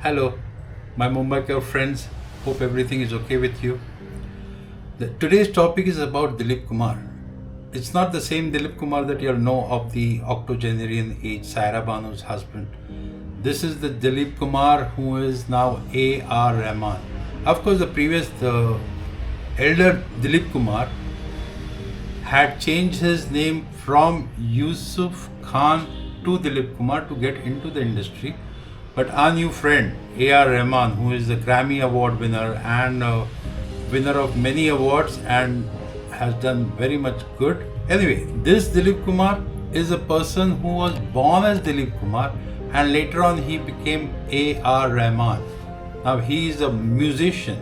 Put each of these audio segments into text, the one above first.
Hello, my Mumbai friends. Hope everything is okay with you. Today's topic is about Dilip Kumar. It's not the same Dilip Kumar that you'll know of the octogenarian age, Saira Banu's husband. This is the Dilip Kumar who is now A.R. Rahman. Of course, the elder Dilip Kumar had changed his name from Yusuf Khan to Dilip Kumar to get into the industry. But our new friend, A.R. Rahman, who is the Grammy Award winner and winner of many awards and has done very much good. Anyway, this Dilip Kumar is a person who was born as Dilip Kumar and later on he became A.R. Rahman. Now he is a musician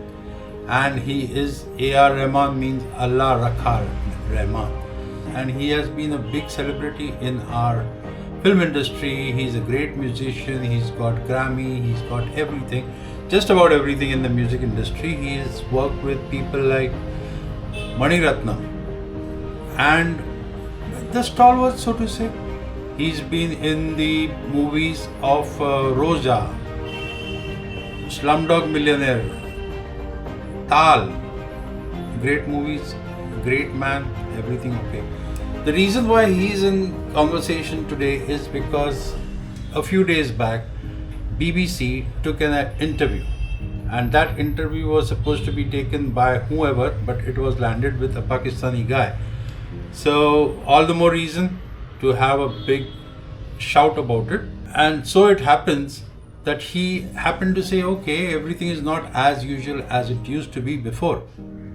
and he is A.R. Rahman means Allah Rakha Rahman. And he has been a big celebrity in our film industry. He's a great musician, he's got Grammy, he's got everything, just about everything in the music industry. He has worked with people like Mani Ratnam and the stalwart, so to say. He's been in the movies of Roja, Slumdog Millionaire, Tal, great movies, great man, everything okay. The reason why he's in conversation today is because a few days back BBC took an interview and that interview was supposed to be taken by whoever, but it was landed with a Pakistani guy. So all the more reason to have a big shout about it. And so it happens that he happened to say, okay, everything is not as usual as it used to be before,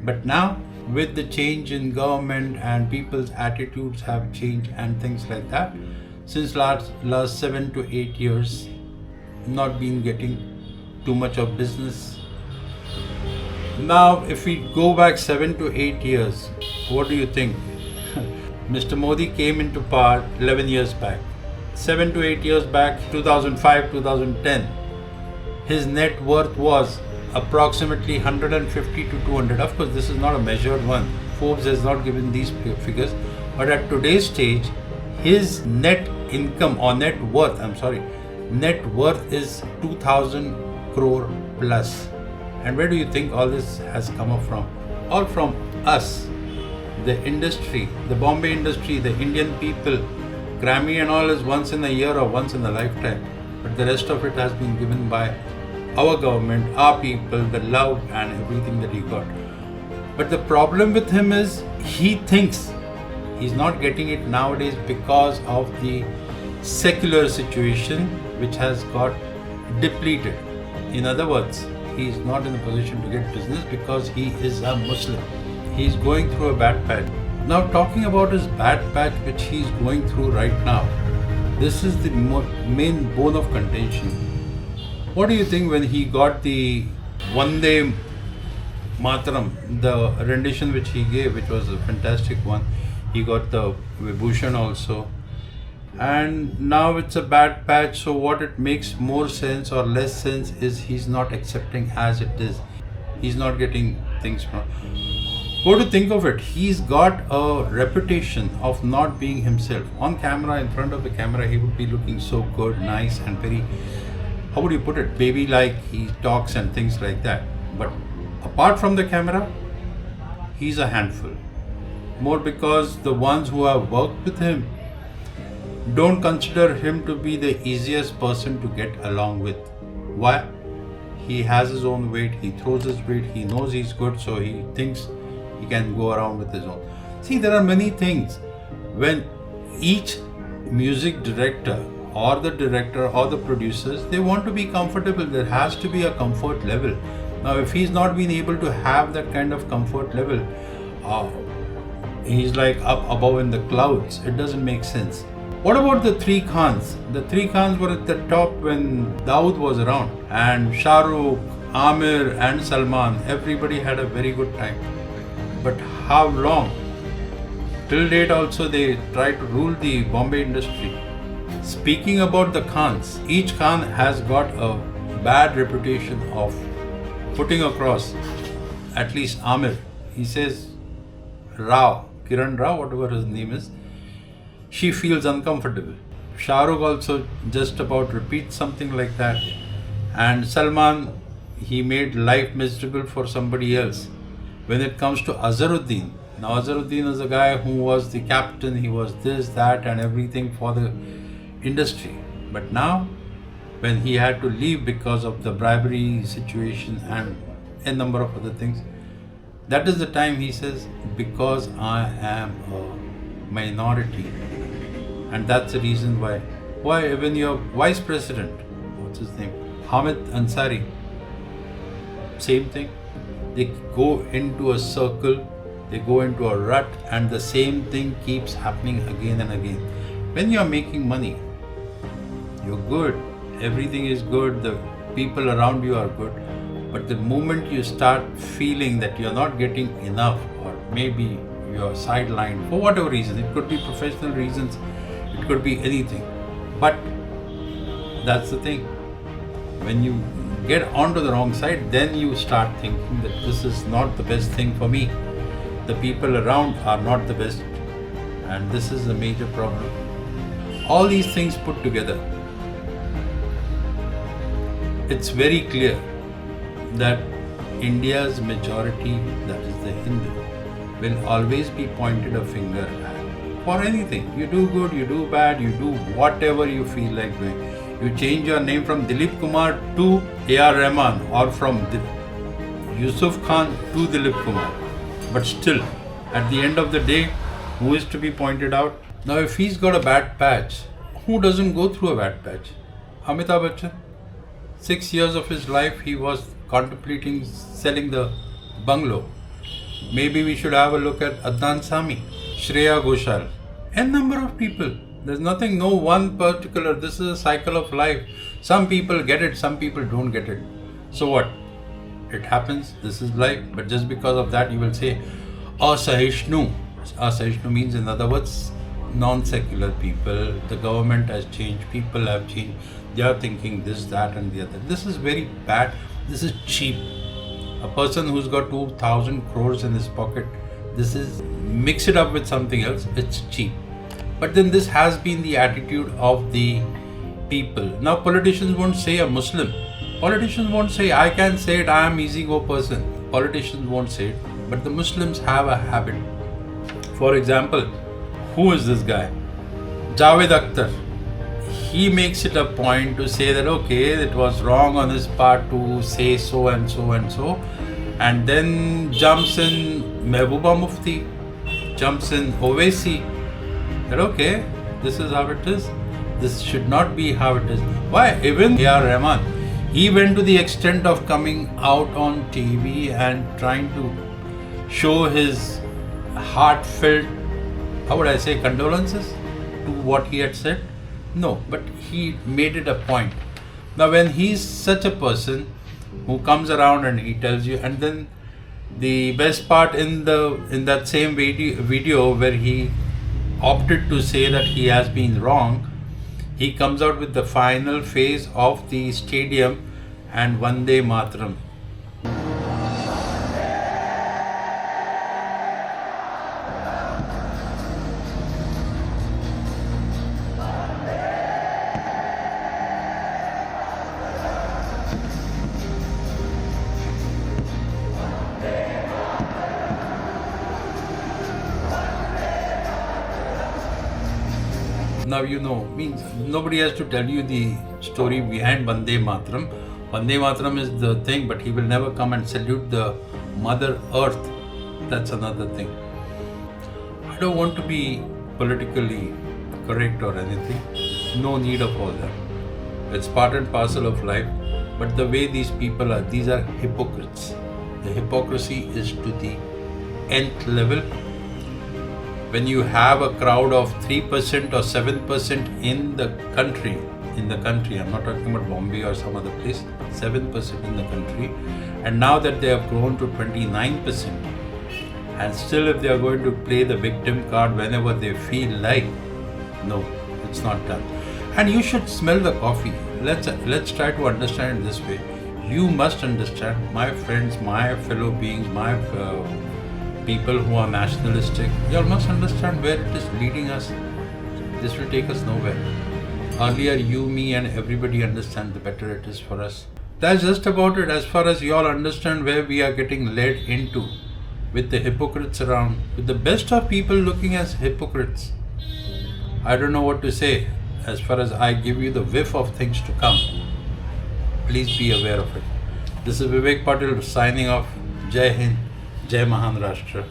but now with the change in government and people's attitudes have changed and things like that, since last 7 to 8 years not been getting too much of business. Now if we go back 7 to 8 years, what do you think? Mr. Modi came into power 11 years back. 7 to 8 years back, 2005, 2010, his net worth was approximately 150 to 200. Of course, this is not a measured one. Forbes has not given these figures. But at today's stage, his net income or net worth is 2000 crore plus. And where do you think all this has come up from? All from us, the industry, the Bombay industry, the Indian people. Grammy and all is once in a year or once in a lifetime. But the rest of it has been given by our government, our people, the love and everything that he got. But the problem with him is he thinks he's not getting it nowadays because of the secular situation which has got depleted. In other words, he is not in a position to get business because he is a Muslim. He is going through a bad patch. Now talking about his bad patch which he is going through right now, this is the main bone of contention. What do you think when he got the Vande Mataram, the rendition which he gave, which was a fantastic one? He got the Vibhushan also. And now it's a bad patch, so what it makes more sense or less sense is he's not accepting as it is. He's not getting things from. Go to think of it, he's got a reputation of not being himself. On camera, in front of the camera, he would be looking so good, nice and very, how would you put it, baby-like, he talks and things like that. But apart from the camera, he's a handful. More because the ones who have worked with him don't consider him to be the easiest person to get along with. Why? He has his own weight, he throws his weight, he knows he's good, so he thinks he can go around with his own. See, there are many things. When each music director or the director or the producers, they want to be comfortable. There has to be a comfort level. Now if he's not been able to have that kind of comfort level, he's like up above in the clouds. It doesn't make sense. What about the three Khans? The three Khans were at the top when Dawood was around, and Shah Rukh, Amir and Salman, everybody had a very good time. But how long? Till date also they try to rule the Bombay industry. Speaking about the Khans, each Khan has got a bad reputation of putting across, at least Amir. He says, Rao, Kiran Rao, whatever his name is, she feels uncomfortable. Shah Rukh also just about repeats something like that. And Salman, he made life miserable for somebody else. When it comes to Azharuddin, now Azharuddin is a guy who was the captain, he was this, that, and everything for the industry. But now, when he had to leave because of the bribery situation and a number of other things, that is the time he says, because I am a minority. And that's the reason why. Why even your vice president, what's his name? Hamid Ansari, same thing. They go into a circle, they go into a rut, and the same thing keeps happening again and again. When you're making money, you're good, everything is good, the people around you are good. But the moment you start feeling that you're not getting enough, or maybe you're sidelined for whatever reason, it could be professional reasons, it could be anything. But that's the thing. When you get onto the wrong side, then you start thinking that this is not the best thing for me. The people around are not the best, and this is a major problem. All these things put together, it's very clear that India's majority, that is the Hindu, will always be pointed a finger at for anything. You do good, you do bad, you do whatever you feel like doing. You change your name from Dilip Kumar to A.R. Rahman, or from Yusuf Khan to Dilip Kumar. But still, at the end of the day, who is to be pointed out? Now, if he's got a bad patch, who doesn't go through a bad patch? Amitabh Bachchan. 6 years of his life, he was contemplating selling the bungalow. Maybe we should have a look at Adnan Sami, Shreya Ghoshal, and number of people. There's nothing, no one particular. This is a cycle of life. Some people get it, some people don't get it. So what? It happens. This is life. But just because of that, you will say, Asahishnu. Asahishnu means, in other words, non-secular people. The government has changed. People have changed. They are thinking this, that, and the other. This is very bad. This is cheap. A person who's got 2,000 crores in his pocket, this is, mix it up with something else, it's cheap. But then this has been the attitude of the people. Now politicians won't say a Muslim. Politicians won't say, I can say it, I am easy go person. Politicians won't say it. But the Muslims have a habit. For example, who is this guy? Javed Akhtar. He makes it a point to say that, okay, it was wrong on his part to say so and so and so. And then jumps in Mehbooba Mufti, jumps in Owaisi. That okay, this is how it is. This should not be how it is. Why? Even A.R. Rahman, he went to the extent of coming out on TV and trying to show his heartfelt, how would I say, condolences to what he had said. No, but he made it a point. Now when he's such a person who comes around and he tells you, and then the best part in that same video where he opted to say that he has been wrong, he comes out with the final phase of the stadium and Vande Mataram. Now you know, means nobody has to tell you the story behind Vande Mataram. Vande Mataram is the thing, but he will never come and salute the Mother Earth. That's another thing. I don't want to be politically correct or anything. No need of all that. It's part and parcel of life. But the way these people are, these are hypocrites. The hypocrisy is to the nth level. When you have a crowd of 3% or 7% in the country, I'm not talking about Bombay or some other place, 7% in the country, and now that they have grown to 29%, and still if they are going to play the victim card whenever they feel like, no, it's not done. And you should smell the coffee. Let's try to understand it this way. You must understand, my friends, my fellow beings, my people who are nationalistic, you all must understand where it is leading us. This will take us nowhere. Earlier, you, me, and everybody understand, the better it is for us. That's just about it as far as you all understand where we are getting led into with the hypocrites around, with the best of people looking as hypocrites. I don't know what to say as far as I give you the whiff of things to come. Please be aware of it. This is Vivek Patil signing off. Jai Hind, Jai Mahan Rashtra.